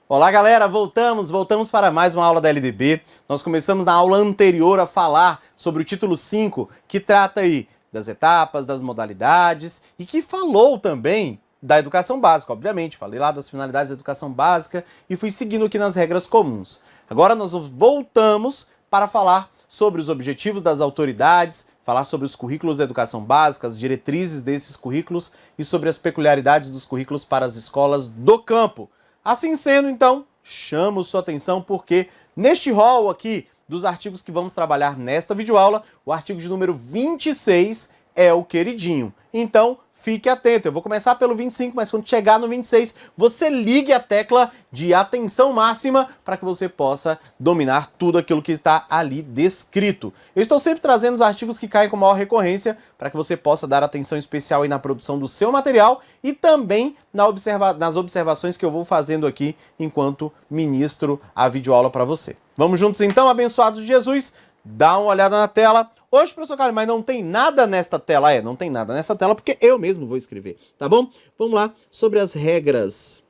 Olá galera, voltamos para mais uma aula da LDB. Nós começamos na aula anterior a falar sobre o título 5, que trata aí das etapas, das modalidades e que falou também da educação básica, obviamente. Falei lá das finalidades da educação básica e fui seguindo aqui nas regras comuns. Agora nós voltamos para falar sobre os objetivos das autoridades, falar sobre os currículos da educação básica, as diretrizes desses currículos e sobre as peculiaridades dos currículos para as escolas do campo. Assim sendo, então, chamo sua atenção porque neste rol aqui dos artigos que vamos trabalhar nesta videoaula, o artigo de número 26 é o queridinho. Então, fique atento. Eu vou começar pelo 25, mas quando chegar no 26, você ligue a tecla de atenção máxima para que você possa dominar tudo aquilo que está ali descrito. Eu estou sempre trazendo os artigos que caem com maior recorrência para que você possa dar atenção especial aí na produção do seu material e também nas observações que eu vou fazendo aqui enquanto ministro a videoaula para você. Vamos juntos então, abençoados de Jesus? Dá uma olhada na tela. Hoje, professor Carlos, mas não tem nada nesta tela. Não tem nada nessa tela porque eu mesmo vou escrever, tá bom? Vamos lá, sobre as regras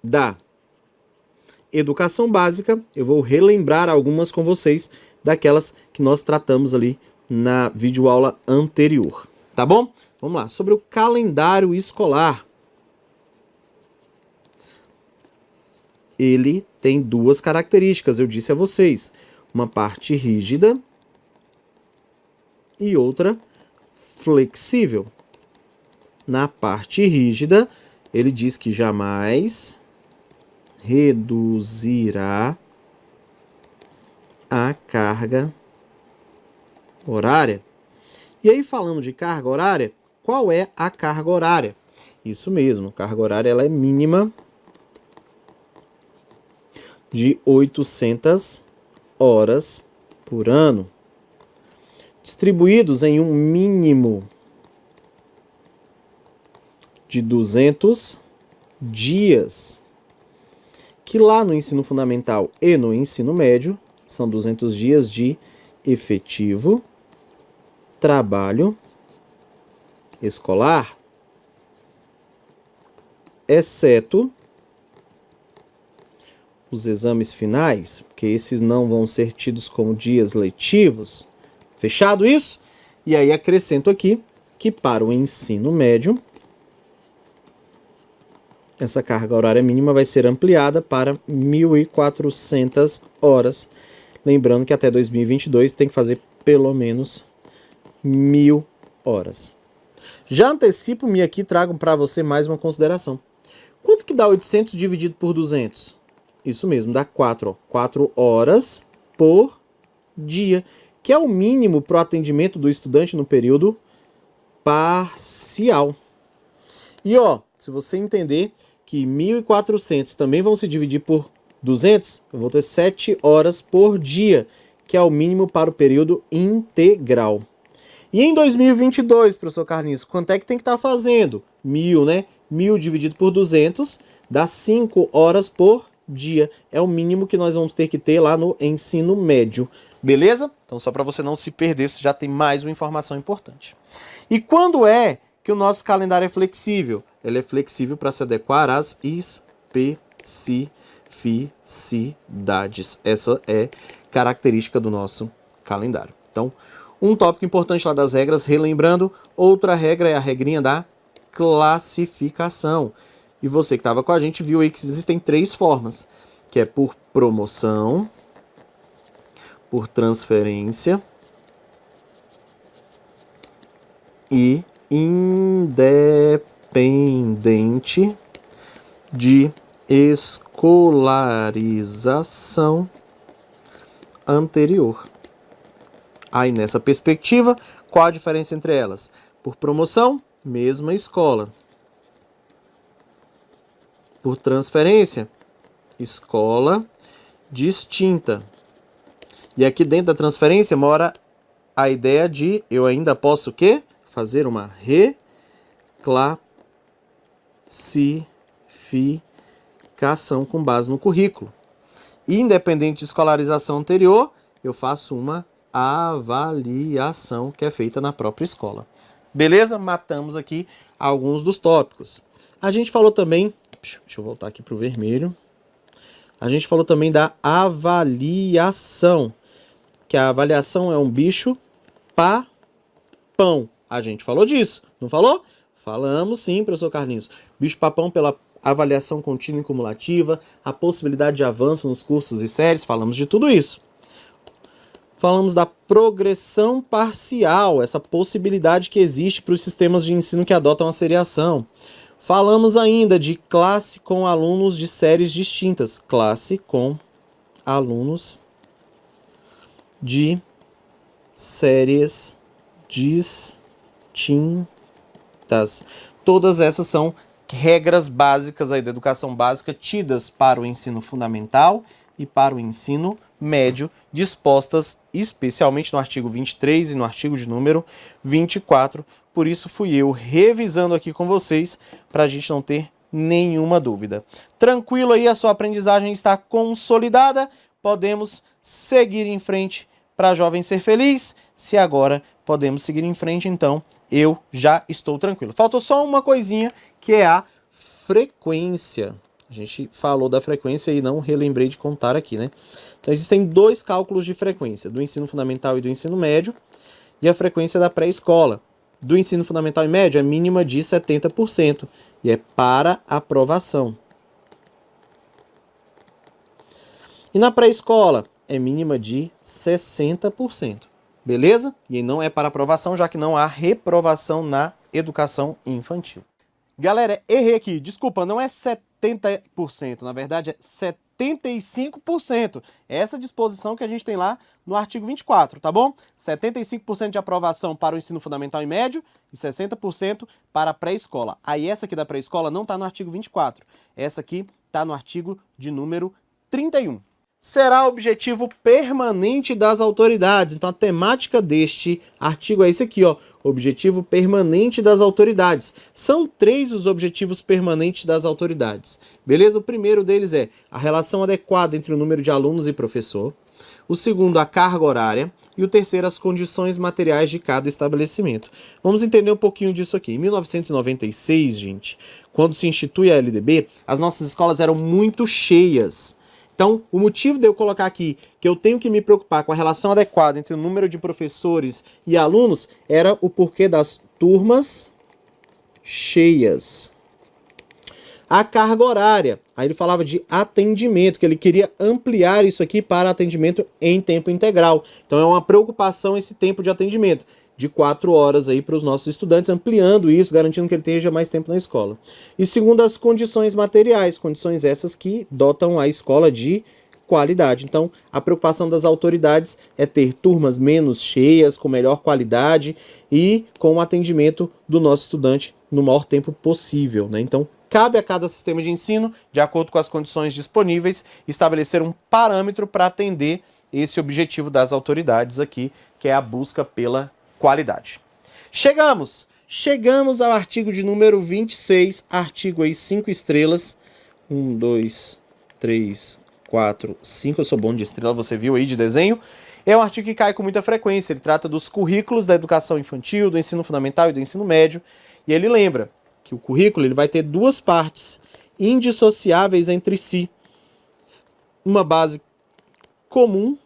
da educação básica. Eu vou relembrar algumas com vocês daquelas que nós tratamos ali na videoaula anterior, tá bom? Vamos lá, sobre o calendário escolar. Ele tem duas características, eu disse a vocês. Uma parte rígida e outra flexível. Na parte rígida, ele diz que jamais reduzirá a carga horária. E aí, falando de carga horária, qual é a carga horária? Isso mesmo, a carga horária ela é mínima de 800 horas por ano, distribuídos em um mínimo de 200 dias, que lá no ensino fundamental e no ensino médio são 200 dias de efetivo trabalho escolar, exceto os exames finais, porque esses não vão ser tidos como dias letivos. Fechado isso? E aí acrescento aqui que para o ensino médio, essa carga horária mínima vai ser ampliada para 1.400 horas. Lembrando que até 2022 tem que fazer pelo menos 1.000 horas. Já antecipo-me aqui e trago para você mais uma consideração. Quanto que dá 800 dividido por 200? Isso mesmo, dá 4 horas por dia, que é o mínimo para o atendimento do estudante no período parcial. E se você entender que 1.400 também vão se dividir por 200, eu vou ter 7 horas por dia, que é o mínimo para o período integral. E em 2022, professor Carlinhos, quanto é que tem que estar fazendo? 1.000, né? 1.000 dividido por 200 dá 5 horas por dia. É o mínimo que nós vamos ter que ter lá no ensino médio. Beleza? Então, só para você não se perder, você já tem mais uma informação importante. E quando é que o nosso calendário é flexível? Ele é flexível para se adequar às especificidades. Essa é característica do nosso calendário. Então, um tópico importante lá das regras, relembrando, outra regra é a regrinha da classificação. E você que estava com a gente viu aí que existem 3 formas, que é por promoção, por transferência e independente de escolarização anterior. Aí nessa perspectiva, qual a diferença entre elas? Por promoção, mesma escola. Por transferência, escola distinta. E aqui dentro da transferência mora a ideia de eu ainda posso o quê? Fazer uma reclassificação com base no currículo. Independente de escolarização anterior, eu faço uma avaliação que é feita na própria escola. Beleza? Matamos aqui alguns dos tópicos. A gente falou também Deixa eu voltar aqui para o vermelho. A gente falou também da avaliação, que a avaliação é um bicho papão. A gente falou disso, não falou? Falamos sim, professor Carlinhos. Bicho papão pela avaliação contínua e cumulativa, a possibilidade de avanço nos cursos e séries, falamos de tudo isso. Falamos da progressão parcial, essa possibilidade que existe para os sistemas de ensino que adotam a seriação. Falamos ainda de classe com alunos de séries distintas. Classe com alunos de séries distintas. Todas essas são regras básicas aí da educação básica tidas para o ensino fundamental e para o ensino médio, dispostas especialmente no artigo 23 e no artigo de número 24. Por isso fui eu revisando aqui com vocês para a gente não ter nenhuma dúvida. Tranquilo aí, a sua aprendizagem está consolidada. Podemos seguir em frente para jovem ser feliz. Se agora podemos seguir em frente, então eu já estou tranquilo. Faltou só uma coisinha, que é a frequência. A gente falou da frequência e não relembrei de contar aqui, né? Então existem dois cálculos de frequência, do ensino fundamental e do ensino médio, e a frequência da pré-escola. Do ensino fundamental e médio é mínima de 70%, e é para aprovação. E na pré-escola é mínima de 60%, beleza? E não é para aprovação, já que não há reprovação na educação infantil. Galera, errei aqui, desculpa, não é 70%, na verdade é 75%. É essa disposição que a gente tem lá no artigo 24, tá bom? 75% de aprovação para o ensino fundamental e médio e 60% para a pré-escola. Aí essa aqui da pré-escola não está no artigo 24, essa aqui está no artigo de número 31. Será objetivo permanente das autoridades. Então a temática deste artigo é esse aqui, ó, objetivo permanente das autoridades. São 3 os objetivos permanentes das autoridades. Beleza? O primeiro deles é a relação adequada entre o número de alunos e professor. O segundo, a carga horária. E o terceiro, as condições materiais de cada estabelecimento. Vamos entender um pouquinho disso aqui. Em 1996, gente, quando se institui a LDB, as nossas escolas eram muito cheias. Então, o motivo de eu colocar aqui que eu tenho que me preocupar com a relação adequada entre o número de professores e alunos era o porquê das turmas cheias. A carga horária, aí ele falava de atendimento, que ele queria ampliar isso aqui para atendimento em tempo integral. Então é uma preocupação esse tempo de atendimento, de 4 horas aí para os nossos estudantes, ampliando isso, garantindo que ele esteja mais tempo na escola. E segundo, as condições materiais, condições essas que dotam a escola de qualidade. Então, a preocupação das autoridades é ter turmas menos cheias, com melhor qualidade e com o atendimento do nosso estudante no maior tempo possível, né? Então, cabe a cada sistema de ensino, de acordo com as condições disponíveis, estabelecer um parâmetro para atender esse objetivo das autoridades aqui, que é a busca pela qualidade. Chegamos ao artigo de número 26, artigo aí 5 estrelas. 1, 2, 3, 4, 5. Eu sou bom de estrela, você viu aí de desenho. É um artigo que cai com muita frequência. Ele trata dos currículos da educação infantil, do ensino fundamental e do ensino médio. E ele lembra que o currículo ele vai ter 2 partes indissociáveis entre si. Uma base comum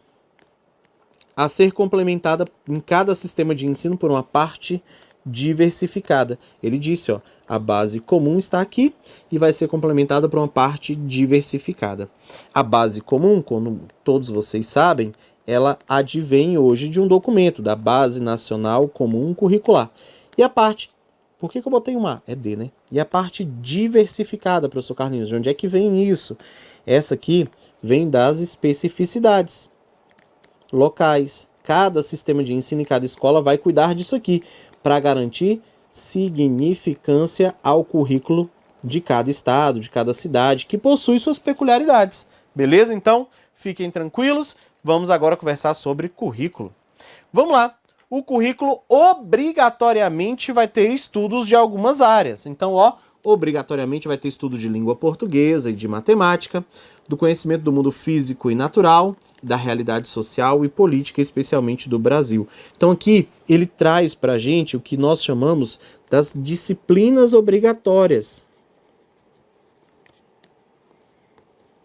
a ser complementada em cada sistema de ensino por uma parte diversificada. Ele disse, ó, a base comum está aqui e vai ser complementada por uma parte diversificada. A base comum, como todos vocês sabem, ela advém hoje de um documento, da Base Nacional Comum Curricular. E a parte, por que eu botei um A? É D, né? E a parte diversificada, professor Carlinhos, de onde é que vem isso? Essa aqui vem das especificidades locais. Cada sistema de ensino e cada escola vai cuidar disso aqui para garantir significância ao currículo de cada estado, de cada cidade, que possui suas peculiaridades. Beleza? Então, fiquem tranquilos. Vamos agora conversar sobre currículo. Vamos lá. O currículo obrigatoriamente vai ter estudos de algumas áreas. Então, ó, obrigatoriamente vai ter estudo de língua portuguesa e de matemática, do conhecimento do mundo físico e natural, da realidade social e política, especialmente do Brasil. Então aqui ele traz para a gente o que nós chamamos das disciplinas obrigatórias.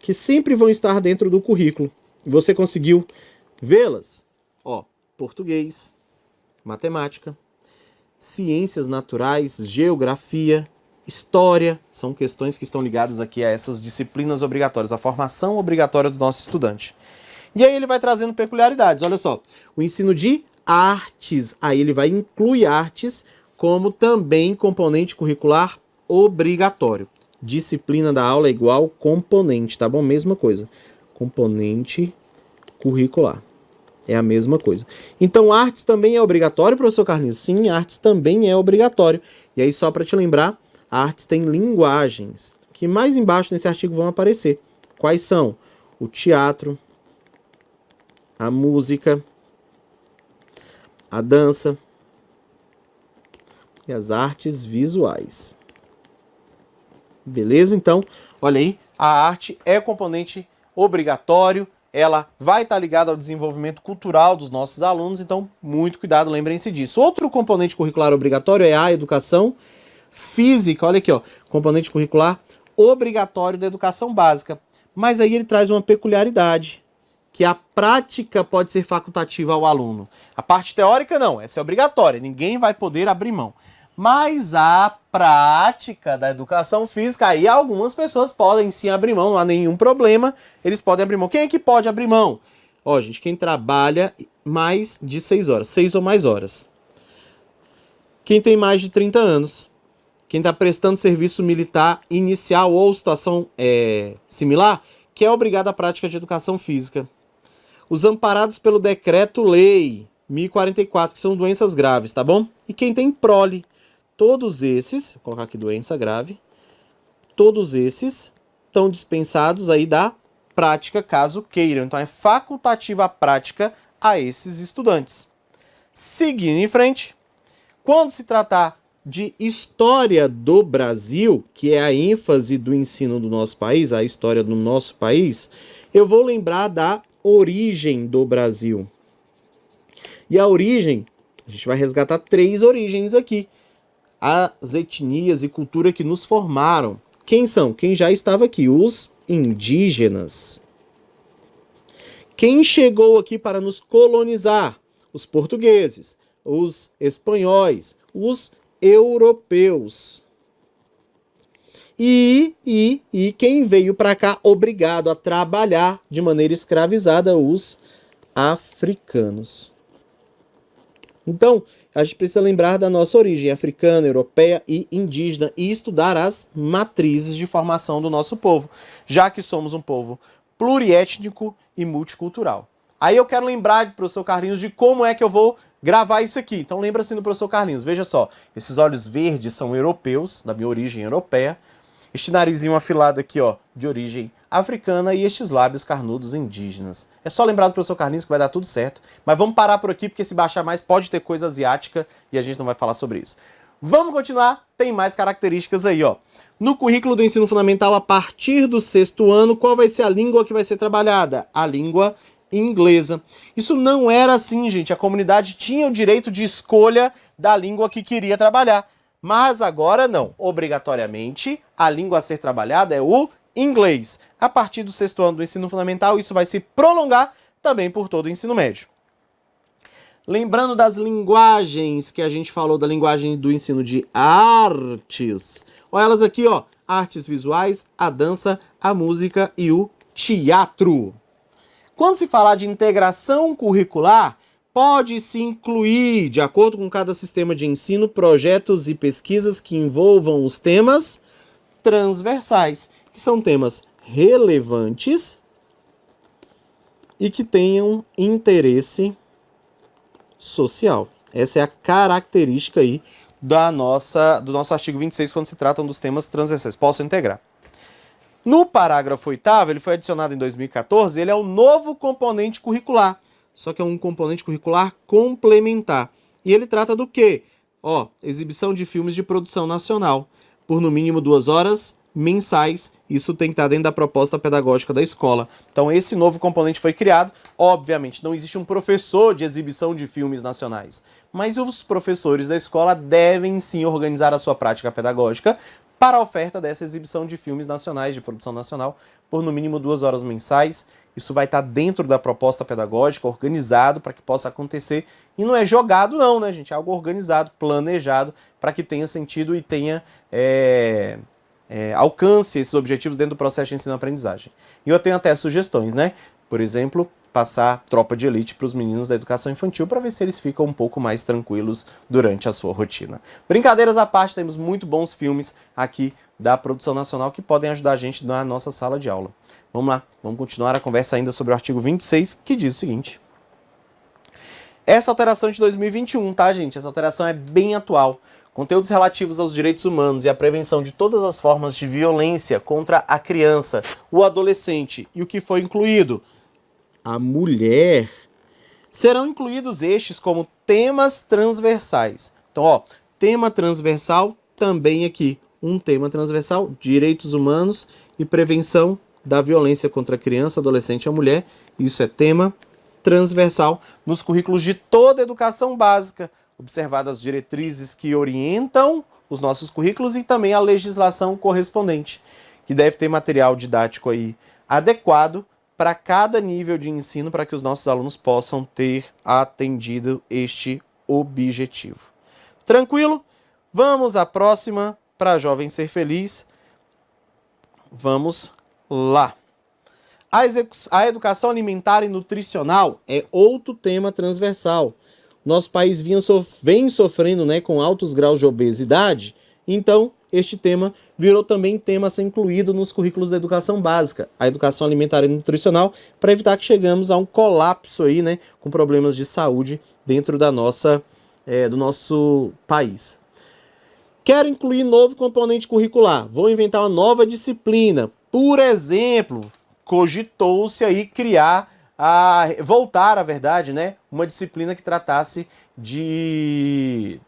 que sempre vão estar dentro do currículo. Você conseguiu vê-las? Ó, português, matemática, ciências naturais, geografia, história, são questões que estão ligadas aqui a essas disciplinas obrigatórias, a formação obrigatória do nosso estudante. E aí ele vai trazendo peculiaridades, olha só, o ensino de artes, aí ele vai incluir artes como também componente curricular obrigatório. Disciplina da aula é igual componente, tá bom? Mesma coisa, componente curricular. É a mesma coisa. Então, artes também é obrigatório, professor Carlinhos? Sim, artes também é obrigatório. E aí, só para te lembrar, artes tem linguagens, que mais embaixo nesse artigo vão aparecer. Quais são? O teatro, a música, a dança e as artes visuais. Beleza? Então, olha aí, a arte é componente obrigatório, ela vai estar ligada ao desenvolvimento cultural dos nossos alunos, então muito cuidado, lembrem-se disso. Outro componente curricular obrigatório é a educação física, olha aqui, ó, componente curricular obrigatório da educação básica. Mas aí ele traz uma peculiaridade, que a prática pode ser facultativa ao aluno. A parte teórica não, essa é obrigatória, ninguém vai poder abrir mão. Mas a prática da educação física, aí algumas pessoas podem sim abrir mão, não há nenhum problema, eles podem abrir mão. Quem é que pode abrir mão? Ó, gente, quem trabalha mais de 6 horas, 6 ou mais horas. Quem tem mais de 30 anos. Quem está prestando serviço militar inicial ou situação similar, que é obrigado à prática de educação física. Os amparados pelo Decreto-Lei 1044, que são doenças graves, tá bom? E quem tem prole. Todos esses, vou colocar aqui doença grave, todos esses estão dispensados aí da prática, caso queiram. Então é facultativa a prática a esses estudantes. Seguindo em frente, quando se tratar de história do Brasil, que é a ênfase do ensino do nosso país, a história do nosso país, eu vou lembrar da origem do Brasil. E a origem, a gente vai resgatar 3 origens aqui. As etnias e cultura que nos formaram. Quem são? Quem já estava aqui? Os indígenas. Quem chegou aqui para nos colonizar? Os portugueses, os espanhóis, os europeus. E quem veio para cá obrigado a trabalhar de maneira escravizada? Os africanos. Então, a gente precisa lembrar da nossa origem africana, europeia e indígena e estudar as matrizes de formação do nosso povo, já que somos um povo pluriétnico e multicultural. Aí eu quero lembrar, professor Carlinhos, de como é que eu vou gravar isso aqui. Então lembra-se do professor Carlinhos, veja só, esses olhos verdes são europeus, da minha origem europeia, este narizinho afilado aqui, ó, de origem africana e estes lábios carnudos indígenas. É só lembrar do professor Carlinhos que vai dar tudo certo, mas vamos parar por aqui porque se baixar mais pode ter coisa asiática e a gente não vai falar sobre isso. Vamos continuar, tem mais características aí, ó. No currículo do ensino fundamental, a partir do 6º ano, qual vai ser a língua que vai ser trabalhada? A língua inglesa. Isso não era assim, gente. A comunidade tinha o direito de escolha da língua que queria trabalhar. Mas agora não. Obrigatoriamente, a língua a ser trabalhada é o inglês. A partir do 6º ano do ensino fundamental, isso vai se prolongar também por todo o ensino médio. Lembrando das linguagens que a gente falou, da linguagem do ensino de artes. Olha elas aqui, ó. Artes visuais, a dança, a música e o teatro. Quando se falar de integração curricular, pode-se incluir, de acordo com cada sistema de ensino, projetos e pesquisas que envolvam os temas transversais, que são temas relevantes e que tenham interesse social. Essa é a característica aí do nosso artigo 26, quando se tratam dos temas transversais. Posso integrar. No parágrafo 8º, ele foi adicionado em 2014, ele é o novo componente curricular, só que é um componente curricular complementar. E ele trata do quê? Ó, exibição de filmes de produção nacional, por no mínimo 2 horas mensais. Isso tem que estar dentro da proposta pedagógica da escola. Então esse novo componente foi criado. Obviamente, não existe um professor de exibição de filmes nacionais, mas os professores da escola devem sim organizar a sua prática pedagógica para a oferta dessa exibição de filmes nacionais, de produção nacional, por no mínimo 2 horas mensais. Isso vai estar dentro da proposta pedagógica, organizado para que possa acontecer. E não é jogado não, né, gente? É algo organizado, planejado, para que tenha sentido e tenha alcance esses objetivos dentro do processo de ensino-aprendizagem. E eu tenho até sugestões, né? Por exemplo, passar Tropa de Elite para os meninos da educação infantil para ver se eles ficam um pouco mais tranquilos durante a sua rotina. Brincadeiras à parte, temos muito bons filmes aqui da produção nacional que podem ajudar a gente na nossa sala de aula. Vamos lá, vamos continuar a conversa ainda sobre o artigo 26, que diz o seguinte. Essa alteração de 2021, tá, gente? Essa alteração é bem atual. Conteúdos relativos aos direitos humanos e à prevenção de todas as formas de violência contra a criança, o adolescente e o que foi incluído, a mulher, serão incluídos estes como temas transversais. Então, ó, tema transversal também aqui. Um tema transversal, direitos humanos e prevenção da violência contra a criança, adolescente e a mulher. Isso é tema transversal nos currículos de toda a educação básica, observadas as diretrizes que orientam os nossos currículos e também a legislação correspondente, que deve ter material didático aí adequado para cada nível de ensino, para que os nossos alunos possam ter atendido este objetivo. Tranquilo? Vamos à próxima, para jovem ser feliz. Vamos lá. A educação alimentar e nutricional é outro tema transversal. Nosso país vem sofrendo, né, com altos graus de obesidade, então este tema virou também tema a ser incluído nos currículos da educação básica, a educação alimentar e nutricional, para evitar que chegamos a um colapso aí, né, com problemas de saúde dentro da do nosso país. Quero incluir novo componente curricular, vou inventar uma nova disciplina. Por exemplo, cogitou-se aí voltar, à verdade, né, uma disciplina que tratasse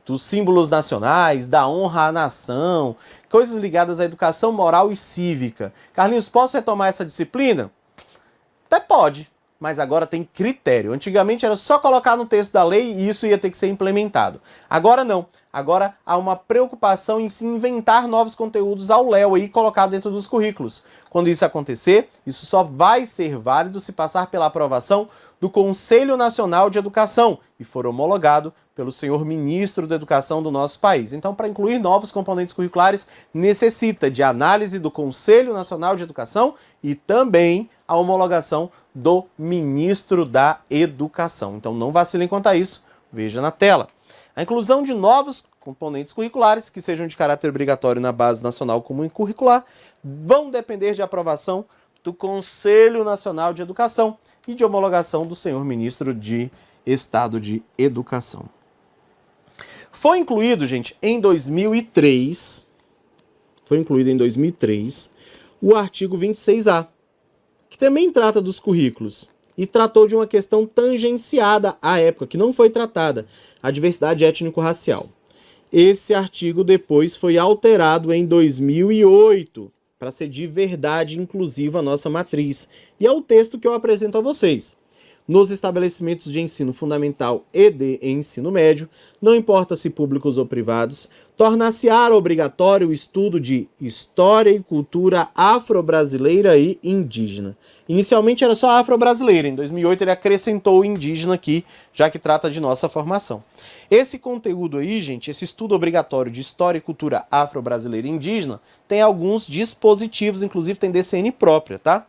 dos símbolos nacionais, da honra à nação, coisas ligadas à educação moral e cívica. Carlinhos, posso retomar essa disciplina? Até pode, mas agora tem critério. Antigamente era só colocar no texto da lei e isso ia ter que ser implementado. Agora não. Agora há uma preocupação em se inventar novos conteúdos ao léu e colocar dentro dos currículos. Quando isso acontecer, isso só vai ser válido se passar pela aprovação do Conselho Nacional de Educação e for homologado pelo senhor ministro da Educação do nosso país. Então, para incluir novos componentes curriculares, necessita de análise do Conselho Nacional de Educação e também a homologação do ministro da Educação. Então, não vacilem quanto a isso, veja na tela. A inclusão de novos componentes curriculares, que sejam de caráter obrigatório na Base Nacional Comum e Curricular, vão depender de aprovação do Conselho Nacional de Educação e de homologação do senhor ministro de Estado de Educação. Foi incluído, gente, em 2003, o artigo 26A, que também trata dos currículos e tratou de uma questão tangenciada à época, que não foi tratada, a diversidade étnico-racial. Esse artigo depois foi alterado em 2008, para ser de verdade inclusiva a nossa matriz. E é o texto que eu apresento a vocês. Nos estabelecimentos de ensino fundamental e de ensino médio, não importa se públicos ou privados, tornar-se-á obrigatório o estudo de história e cultura afro-brasileira e indígena. Inicialmente era só afro-brasileira, em 2008 ele acrescentou o indígena aqui, já que trata de nossa formação. Esse conteúdo aí, gente, esse estudo obrigatório de história e cultura afro-brasileira e indígena, tem alguns dispositivos, inclusive tem DCN própria, tá?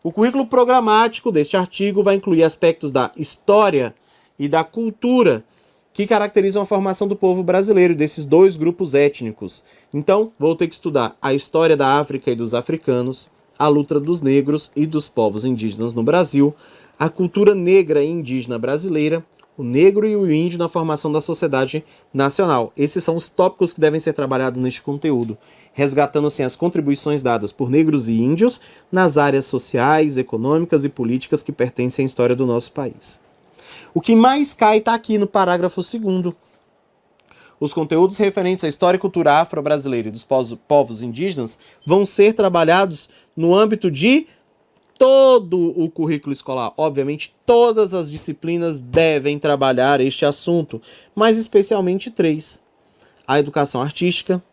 O currículo programático deste artigo vai incluir aspectos da história e da cultura que caracterizam a formação do povo brasileiro, desses dois grupos étnicos. Então, vou ter que estudar a história da África e dos africanos, a luta dos negros e dos povos indígenas no Brasil, a cultura negra e indígena brasileira, o negro e o índio na formação da sociedade nacional. Esses são os tópicos que devem ser trabalhados neste conteúdo, resgatando assim as contribuições dadas por negros e índios nas áreas sociais, econômicas e políticas que pertencem à história do nosso país. O que mais cai está aqui no parágrafo 2º. Os conteúdos referentes à história e cultura afro-brasileira e dos povos indígenas vão ser trabalhados no âmbito de todo o currículo escolar. Obviamente, todas as disciplinas devem trabalhar este assunto, mas especialmente 3. A educação artística,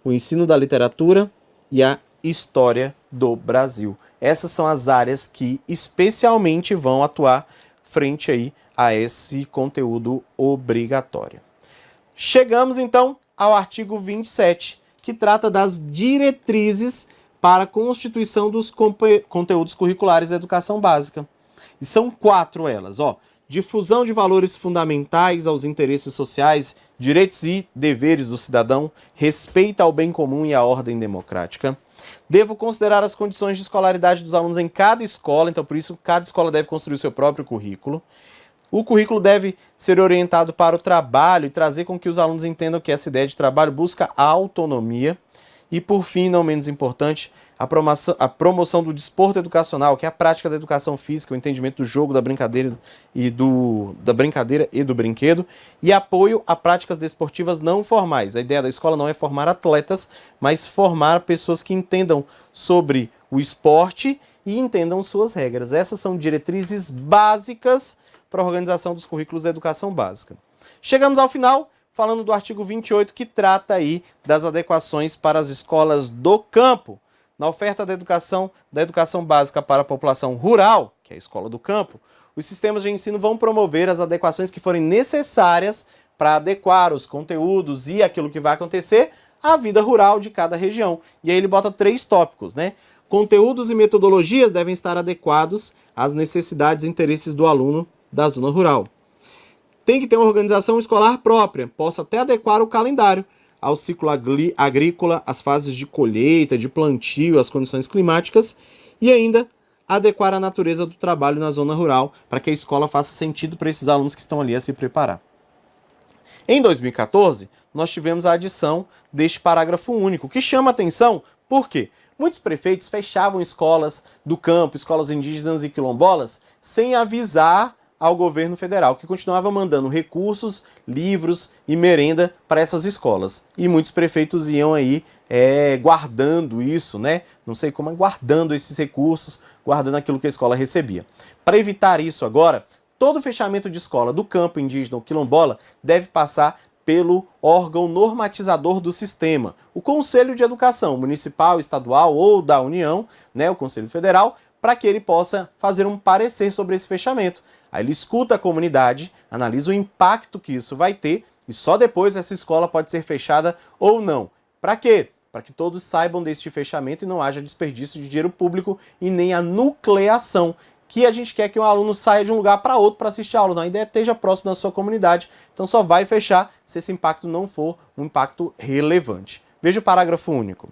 o ensino da literatura e a história do Brasil. Essas são as áreas que especialmente vão atuar frente aí a esse conteúdo obrigatório. Chegamos então ao artigo 27, que trata das diretrizes para a constituição dos conteúdos curriculares da educação básica. E são 4 elas, ó. Difusão de valores fundamentais aos interesses sociais, direitos e deveres do cidadão, respeito ao bem comum e à ordem democrática. Devo considerar as condições de escolaridade dos alunos em cada escola, então por isso cada escola deve construir o seu próprio currículo. O currículo deve ser orientado para o trabalho e trazer com que os alunos entendam que essa ideia de trabalho busca a autonomia. E por fim, não menos importante, a promoção do desporto educacional, que é a prática da educação física, o entendimento do jogo, da brincadeira e do brinquedo, e apoio a práticas desportivas não formais. A ideia da escola não é formar atletas, mas formar pessoas que entendam sobre o esporte e entendam suas regras. Essas são diretrizes básicas para a organização dos currículos da educação básica. Chegamos ao final, falando do artigo 28, que trata aí das adequações para as escolas do campo. Na oferta da educação básica para a população rural, que é a escola do campo, os sistemas de ensino vão promover as adequações que forem necessárias para adequar os conteúdos e aquilo que vai acontecer à vida rural de cada região. E aí ele bota 3 tópicos, né? Conteúdos e metodologias devem estar adequados às necessidades e interesses do aluno da zona rural. Tem que ter uma organização escolar própria, possa até adequar o calendário ao ciclo agrícola, às fases de colheita, de plantio, às condições climáticas e ainda adequar a natureza do trabalho na zona rural para que a escola faça sentido para esses alunos que estão ali a se preparar. Em 2014, nós tivemos a adição deste parágrafo único, que chama atenção, por quê? Muitos prefeitos fechavam escolas do campo, escolas indígenas e quilombolas, sem avisar ao governo federal, que continuava mandando recursos, livros e merenda para essas escolas. E muitos prefeitos iam aí guardando isso, né? Não sei como, guardando esses recursos, guardando aquilo que a escola recebia. Para evitar isso agora, todo fechamento de escola do campo indígena ou quilombola deve passar pelo órgão normatizador do sistema, o Conselho de Educação Municipal, Estadual ou da União, né, o Conselho Federal, para que ele possa fazer um parecer sobre esse fechamento. Aí ele escuta a comunidade, analisa o impacto que isso vai ter e só depois essa escola pode ser fechada ou não. Para quê? Para que todos saibam deste fechamento e não haja desperdício de dinheiro público e nem a nucleação, que a gente quer que um aluno saia de um lugar para outro para assistir a aula. Não, a ideia é esteja próximo da sua comunidade, então só vai fechar se esse impacto não for um impacto relevante. Veja o parágrafo único.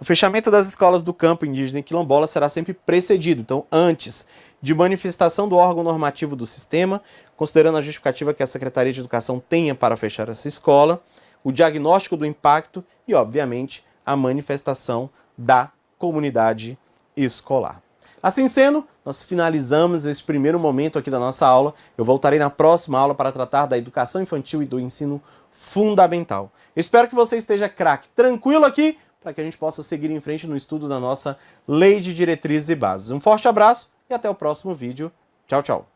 O fechamento das escolas do campo indígena e quilombola será sempre precedido, então antes, de manifestação do órgão normativo do sistema, considerando a justificativa que a Secretaria de Educação tenha para fechar essa escola, o diagnóstico do impacto e, obviamente, a manifestação da comunidade escolar. Assim sendo, nós finalizamos esse primeiro momento aqui da nossa aula. Eu voltarei na próxima aula para tratar da educação infantil e do ensino fundamental. Eu espero que você esteja craque, tranquilo aqui, para que a gente possa seguir em frente no estudo da nossa Lei de Diretrizes e Bases. Um forte abraço e até o próximo vídeo. Tchau, tchau.